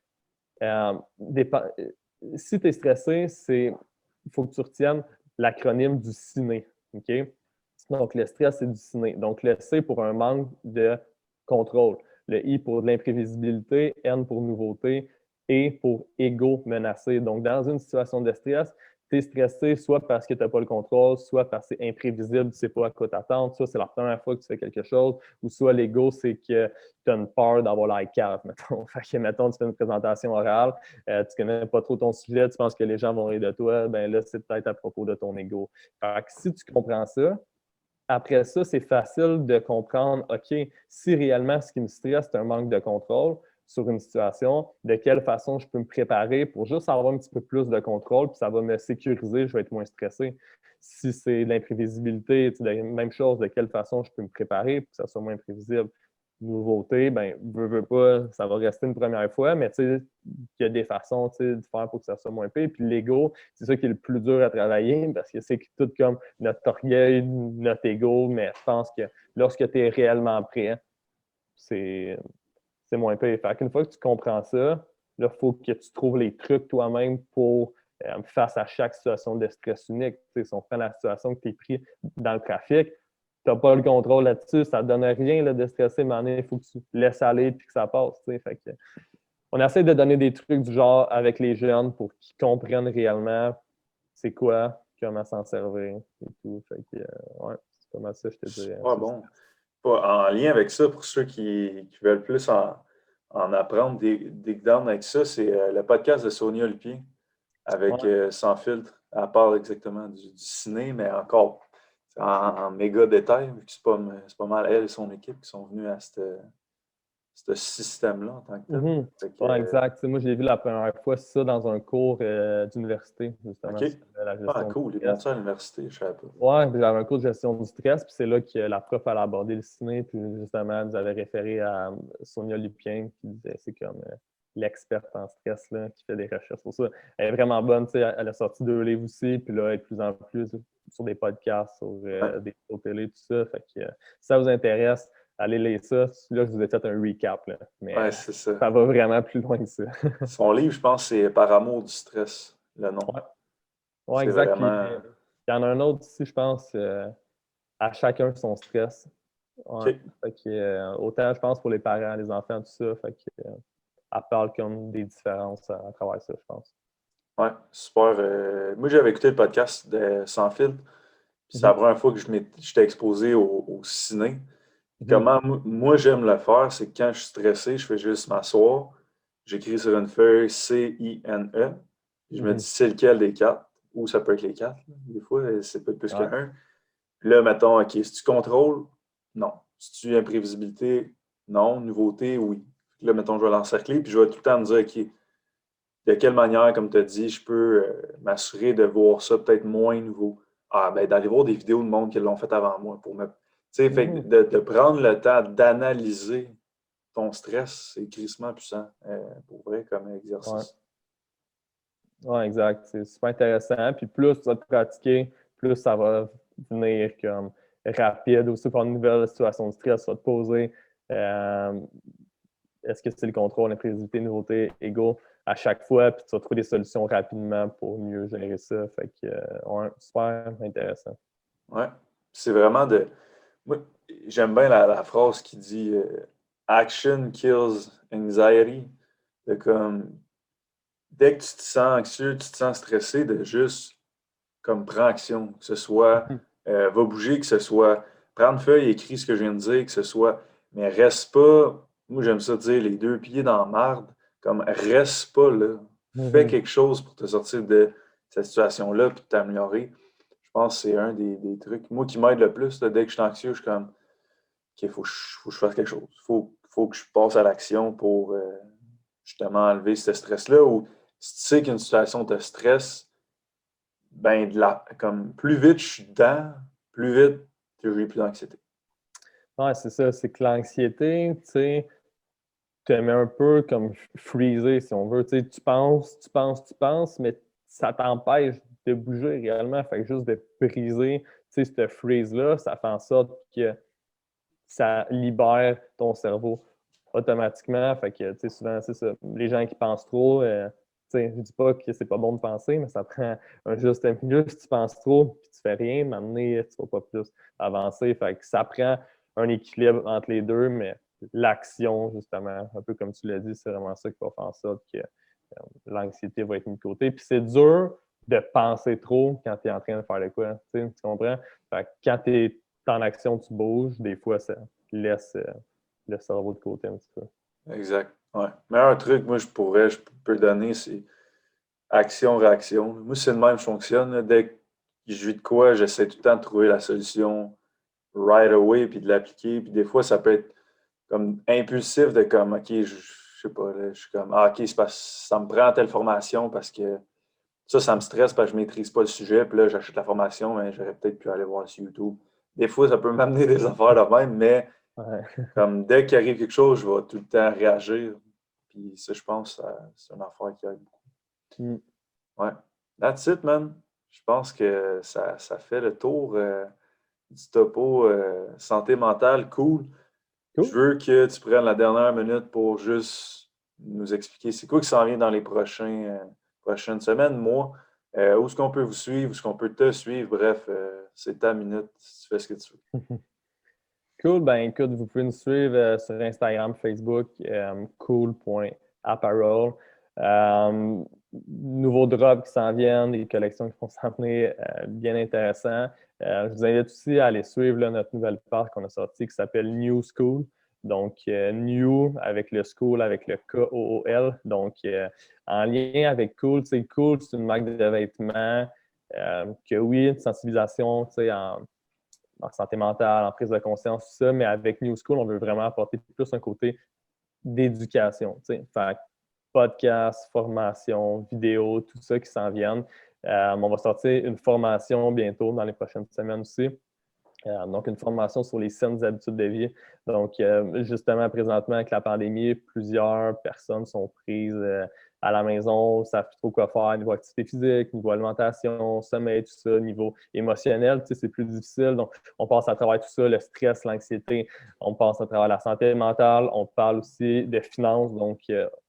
Si tu es stressé, il faut que tu retiennes l'acronyme du CINE. Okay? Donc, le stress, c'est du CINE. Donc, le C pour un manque de contrôle. Le I pour de l'imprévisibilité, N pour nouveauté, E pour ego menacé. Donc, dans une situation de stress, tu es stressé soit parce que tu n'as pas le contrôle, soit parce que c'est imprévisible, tu ne sais pas à quoi t'attendre, soit c'est la première fois que tu fais quelque chose, ou soit l'ego, c'est que tu as une peur d'avoir l'air cave, mettons. Fait que, mettons, tu fais une présentation orale, tu ne connais pas trop ton sujet, tu penses que les gens vont rire de toi, ben là, c'est peut-être à propos de ton ego. Fait que si tu comprends ça, après ça, c'est facile de comprendre, OK, si réellement ce qui me stresse, c'est un manque de contrôle sur une situation, de quelle façon je peux me préparer pour juste avoir un petit peu plus de contrôle, puis ça va me sécuriser, je vais être moins stressé. Si c'est de l'imprévisibilité, même chose, de quelle façon je peux me préparer pour que ça soit moins prévisible. Nouveauté, ben, veux pas, ça va rester une première fois, mais tu sais, il y a des façons de faire pour que ça soit moins pire. Puis l'ego, c'est ça qui est le plus dur à travailler parce que c'est tout comme notre orgueil, notre ego, mais je pense que lorsque tu es réellement prêt, c'est moins pire. Fait qu'une fois que tu comprends ça, là, il faut que tu trouves les trucs toi-même pour face à chaque situation de stress unique. Tu sais, si on prend la situation que tu es pris dans le trafic, tu n'as pas le contrôle là-dessus, ça ne donne rien là, de stresser, mais il faut que tu laisses aller et que ça passe. Fait que, on essaie de donner des trucs du genre avec les jeunes pour qu'ils comprennent réellement c'est quoi, comment s'en servir et tout. Fait que, ouais, c'est pas mal ça, je te dirais. Super bon. En lien avec ça, pour ceux qui veulent plus en apprendre, des down avec ça, c'est le podcast de Sonia Lupien avec Ouais. Sans filtre. Elle parle exactement du ciné, mais encore en méga détail, vu que c'est pas mal elle et son équipe qui sont venus à ce système-là en tant que tel. Mhm. Fait que, Ouais, exact. Tu sais, moi, j'ai vu la première fois ça dans un cours d'université, OK. justement, sur la Ah, gestion du cool. Ils montent stress. ça à l'université, je ne savais pas. Ouais, puis j'avais un cours de gestion du stress, puis c'est là que la prof elle a abordé le ciné, puis justement, elle nous avait référé à Sonia Lupien, qui disait c'est comme l'experte en stress là, qui fait des recherches sur ça. Elle est vraiment bonne, tu sais, elle a sorti 2 livres aussi, puis là, elle est de plus en plus sur des podcasts, sur Ouais, des shows télé, tout ça. Fait que si ça vous intéresse, allez lire ça. Là, je vous ai fait un recap, là, mais ouais, c'est ça. ça va vraiment plus loin que ça. Son livre, je pense, c'est Par amour du stress, le nom. Ouais, ouais, C'est exact. Puis vraiment. il y en a un autre ici, je pense, à chacun son stress. Ouais. OK. Fait que, autant, je pense, pour les parents, les enfants, tout ça. Fait que, elle parle comme des différences à travers ça, je pense. Ouais, super. Moi, j'avais écouté le podcast de Sans filtre. Puis c'est la Mhm. première fois que j'étais exposé au ciné. Mhm. Comment moi j'aime le faire, c'est que quand je suis stressé, je fais juste m'asseoir, j'écris sur une feuille C-I-N-E, je me dis Mhm. c'est lequel des quatre, ou ça peut être les quatre, là. Des fois, c'est pas plus Ouais. qu'un. Puis là, mettons, OK, si tu contrôles, non. Si tu imprévisibilité, non. Nouveauté, oui. Puis là, mettons, je vais l'encercler, puis je vais tout le temps me dire, OK, de quelle manière, comme tu as dit, je peux m'assurer de voir ça peut-être moins nouveau. Ah, ben d'aller voir des vidéos de monde qui l'ont fait avant moi pour me. Tu sais, fait que Mhm. de prendre le temps d'analyser ton stress, c'est crissement puissant, pour vrai, comme exercice. Ouais, exact. C'est super intéressant. Puis plus tu vas te pratiquer, plus ça va venir comme rapide. Aussi pour une nouvelle situation de stress, tu vas te poser est-ce que c'est le contrôle, l'imprévisibilité, nouveauté, égaux à chaque fois, puis tu vas trouver des solutions rapidement pour mieux gérer ça. Fait que, ouais, super intéressant. Ouais. C'est vraiment de. Moi, j'aime bien la phrase qui dit Action kills anxiety. De comme, dès que tu te sens anxieux, tu te sens stressé, de juste comme prends action. Que ce soit va bouger, que ce soit prendre une feuille, écris ce que je viens de dire, que ce soit. Mais reste pas. Moi, j'aime ça dire les deux pieds dans la marde. Comme reste pas là. Fais quelque chose pour te sortir de cette situation-là puis t'améliorer. Je pense que c'est un des trucs. Moi qui m'aide le plus, là, dès que je suis anxieux, je suis comme OK, faut que je fasse quelque chose. Faut que je passe à l'action pour justement enlever ce stress-là. Ou si tu sais qu'une situation te stresse, ben comme plus vite je suis dedans, plus vite j'ai plus d'anxiété. Ouais, c'est ça. C'est que l'anxiété, tu sais, te met un peu comme freezer, si on veut. Tu sais, tu penses, mais ça t'empêche de bouger réellement. Fait que juste de briser, tu sais, ce freeze-là, ça fait en sorte que ça libère ton cerveau automatiquement. Fait que, tu sais, souvent, c'est ça. Les gens qui pensent trop, tu sais, je dis pas que c'est pas bon de penser, mais ça prend un juste milieu. Si tu penses trop puis tu fais rien, m'amener, tu vas pas plus avancer. Fait que ça prend un équilibre entre les deux, mais l'action, justement, un peu comme tu l'as dit, c'est vraiment ça qui va faire en sorte que l'anxiété va être mise de côté. Puis c'est dur de penser trop quand tu es en train de faire le quoi. Tu comprends? Fait que quand tu es en action, tu bouges, des fois, ça laisse le cerveau de côté un petit peu. Exact. Ouais. Meilleur truc, moi, je peux donner, c'est action-réaction. Moi, c'est le même, je fonctionne. Là. Dès que je vis de quoi, j'essaie tout le temps de trouver la solution right away puis de l'appliquer. Puis des fois, ça peut être comme impulsif de comme, OK, je sais pas, là, je suis comme, ah, OK, c'est parce que ça me prend telle formation parce que ça me stresse parce que je maîtrise pas le sujet. Puis là, j'achète la formation, mais j'aurais peut-être pu aller voir sur YouTube. Des fois, ça peut m'amener des affaires de même, mais Ouais. comme dès qu'il arrive quelque chose, je vais tout le temps réagir. Puis ça, je pense, c'est une affaire qui aide beaucoup. Mm. Ouais. That's it, man. Je pense que ça fait le tour du topo santé mentale. Cool. Je Cool. veux que tu prennes la dernière minute pour juste nous expliquer c'est quoi qui s'en vient dans les prochaines semaines, mois. Où est-ce qu'on peut vous suivre, où est-ce qu'on peut te suivre. Bref, c'est ta minute si tu fais ce que tu veux. Cool. Ben écoute, vous pouvez nous suivre sur Instagram, Facebook, cool.apparel. Nouveaux drops qui s'en viennent, des collections qui vont s'en venir, bien intéressant. Je vous invite aussi à aller suivre là, notre nouvelle page qu'on a sortie qui s'appelle New School. Donc, New avec le School, avec le K-O-O-L. Donc, en lien avec Cool, c'est Cool, c'est une marque de vêtements que oui, une sensibilisation, tu sais, en santé mentale, en prise de conscience, tout ça, mais avec New School, on veut vraiment apporter plus un côté d'éducation. Fait podcast, formation, vidéo, tout ça qui s'en viennent. On va sortir une formation bientôt dans les prochaines semaines aussi. Donc, une formation sur les saines habitudes de vie. Donc, justement, présentement, avec la pandémie, plusieurs personnes sont prises à la maison, ne savent plus trop quoi faire niveau activité physique, niveau alimentation, sommeil, tout ça, niveau émotionnel, c'est plus difficile. Donc, on passe à travers tout ça, le stress, l'anxiété, on passe à travers la santé mentale, on parle aussi de finances. Donc,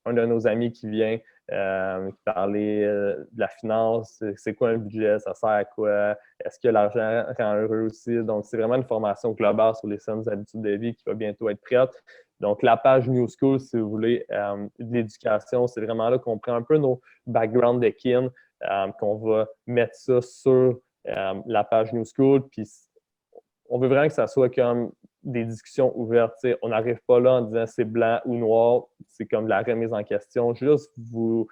un de nos amis qui vient qui parlait de la finance, c'est quoi un budget, ça sert à quoi, est-ce que l'argent rend heureux aussi. Donc, c'est vraiment une formation globale sur les saines habitudes de vie qui va bientôt être prête. Donc, la page New School, si vous voulez, de l'éducation, c'est vraiment là qu'on prend un peu nos backgrounds de kin, qu'on va mettre ça sur la page New School. Puis, on veut vraiment que ça soit comme des discussions ouvertes. T'sais. On n'arrive pas là en disant c'est blanc ou noir. C'est comme de la remise en question. Juste vous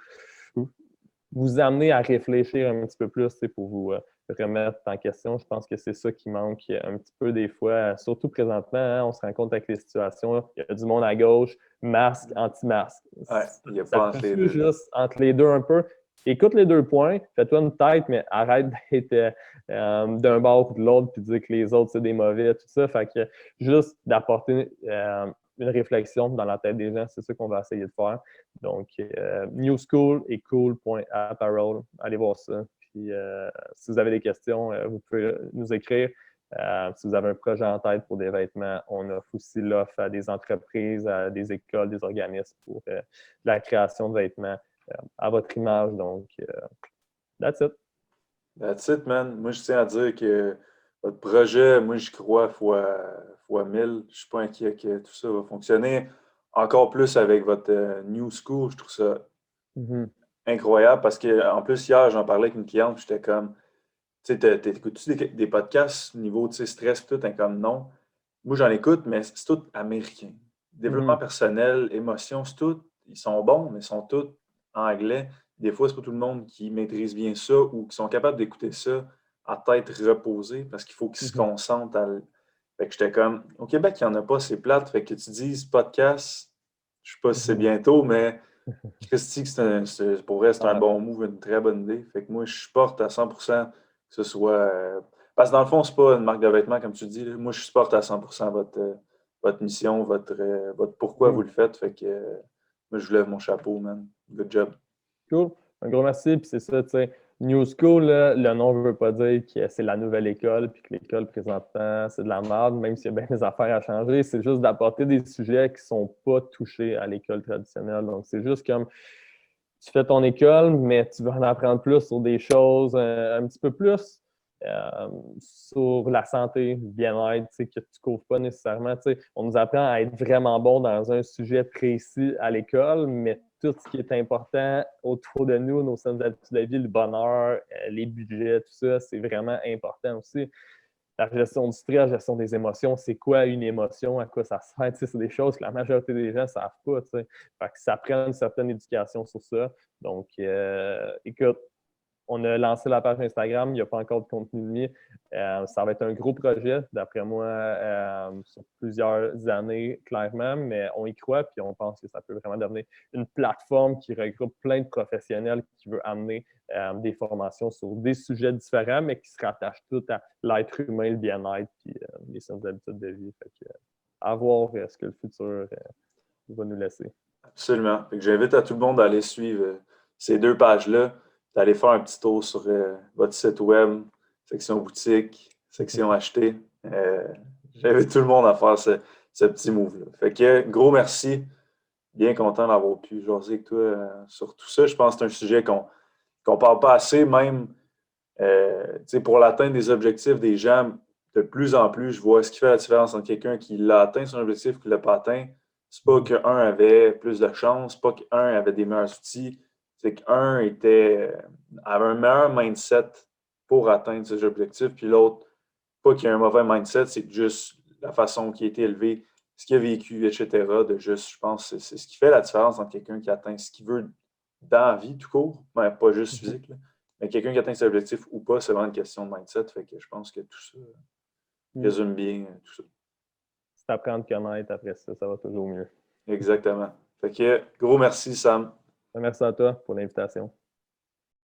amener à réfléchir un petit peu plus pour vous remettre en question. Je pense que c'est ça qui manque un petit peu des fois, surtout présentement. Hein, on se rend compte avec les situations. Il y a du monde à gauche, masque, anti-masque. Ouais, il n'y a Ça pas entre les peut deux. juste entre les deux un peu. Écoute les deux points, fais-toi une tête, mais arrête d'être d'un bord ou de l'autre puis de dire que les autres, c'est des mauvais, tout ça. Fait que juste d'apporter une réflexion dans la tête des gens. C'est ça qu'on va essayer de faire. Donc, New School et cool.apparel. Allez voir ça. Puis, si vous avez des questions, vous pouvez nous écrire. Si vous avez un projet en tête pour des vêtements, on offre aussi l'offre à des entreprises, à des écoles, des organismes pour la création de vêtements à votre image. Donc, that's it. That's it, man. Moi, je tiens à dire que votre projet, moi, j'y crois fois 1000. Je ne suis pas inquiet que tout ça va fonctionner. Encore plus avec votre New School, je trouve ça incroyable parce qu'en plus, hier, j'en parlais avec une cliente, j'étais comme, tu sais, t'écoutes-tu des podcasts niveau, tu sais, stress, tout, t'es comme non. Moi, j'en écoute, mais c'est tout américain. Développement personnel, émotion, c'est tout. Ils sont bons, mais ils sont tous anglais. Des fois, c'est pas tout le monde qui maîtrise bien ça ou qui sont capables d'écouter ça à tête reposée parce qu'il faut qu'ils se concentrent Fait que j'étais comme, au Québec, il n'y en a pas, c'est plate. Fait que tu dises podcast, je sais pas si c'est bientôt, mais Christy, pour vrai, c'est un bon move, une très bonne idée. Fait que moi, je supporte à 100% que ce soit. Parce que dans le fond, c'est pas une marque de vêtements, comme tu dis. Là. Moi, je supporte à 100% votre mission, votre pourquoi vous le faites. Fait que moi, je vous lève mon chapeau, man. Good job. Cool. Un gros merci. Puis c'est ça, tu sais, New School, là, le nom ne veut pas dire que c'est la nouvelle école, puis que l'école présentement, c'est de la merde, même s'il y a bien des affaires à changer. C'est juste d'apporter des sujets qui ne sont pas touchés à l'école traditionnelle. Donc, c'est juste comme tu fais ton école, mais tu veux en apprendre plus sur des choses un petit peu plus sur la santé, le bien-être, que tu ne couvres pas nécessairement. On nous apprend à être vraiment bon dans un sujet précis à l'école, mais tout ce qui est important autour de nous, nos saines habitudes de vie, le bonheur, les budgets, tout ça, c'est vraiment important aussi. La gestion du stress, la gestion des émotions, c'est quoi une émotion, à quoi ça sert, c'est des choses que la majorité des gens ne savent pas. Fait que ça prend une certaine éducation sur ça. Donc, écoute, on a lancé la page Instagram, il n'y a pas encore de contenu mis. Ça va être un gros projet, d'après moi, sur plusieurs années, clairement, mais on y croit, puis on pense que ça peut vraiment devenir une plateforme qui regroupe plein de professionnels qui veulent amener des formations sur des sujets différents, mais qui se rattachent tous à l'être humain, le bien-être, puis les saines habitudes de vie. Fait que, à voir ce que le futur va nous laisser. Absolument. Fait que j'invite à tout le monde à aller suivre ces deux pages-là, d'aller faire un petit tour sur votre site web, section boutique, section acheter. J'invite tout le monde à faire ce petit move-là. Fait que gros merci. Bien content d'avoir pu jaser avec toi sur tout ça. Je pense que c'est un sujet qu'on ne parle pas assez, même pour l'atteinte des objectifs des gens. De plus en plus, je vois ce qui fait la différence entre quelqu'un qui l'a atteint son objectif et qui ne l'a pas atteint. C'est pas qu'un avait plus de chance, c'est pas qu'un avait des meilleurs outils, c'est qu'un avait un meilleur mindset pour atteindre ses objectifs, puis l'autre, pas qu'il y ait un mauvais mindset, c'est juste la façon qui a été élevé, ce qu'il a vécu, etc. De juste, je pense, c'est ce qui fait la différence entre quelqu'un qui atteint ce qu'il veut dans la vie, tout court, mais pas juste physique, là. Mais quelqu'un qui atteint ses objectifs ou pas, c'est vraiment une question de mindset. Fait que je pense que tout ça résume bien tout ça. Si tu apprends à te connaître après ça, ça va toujours mieux. Exactement. Fait que gros merci, Sam. Merci à toi pour l'invitation.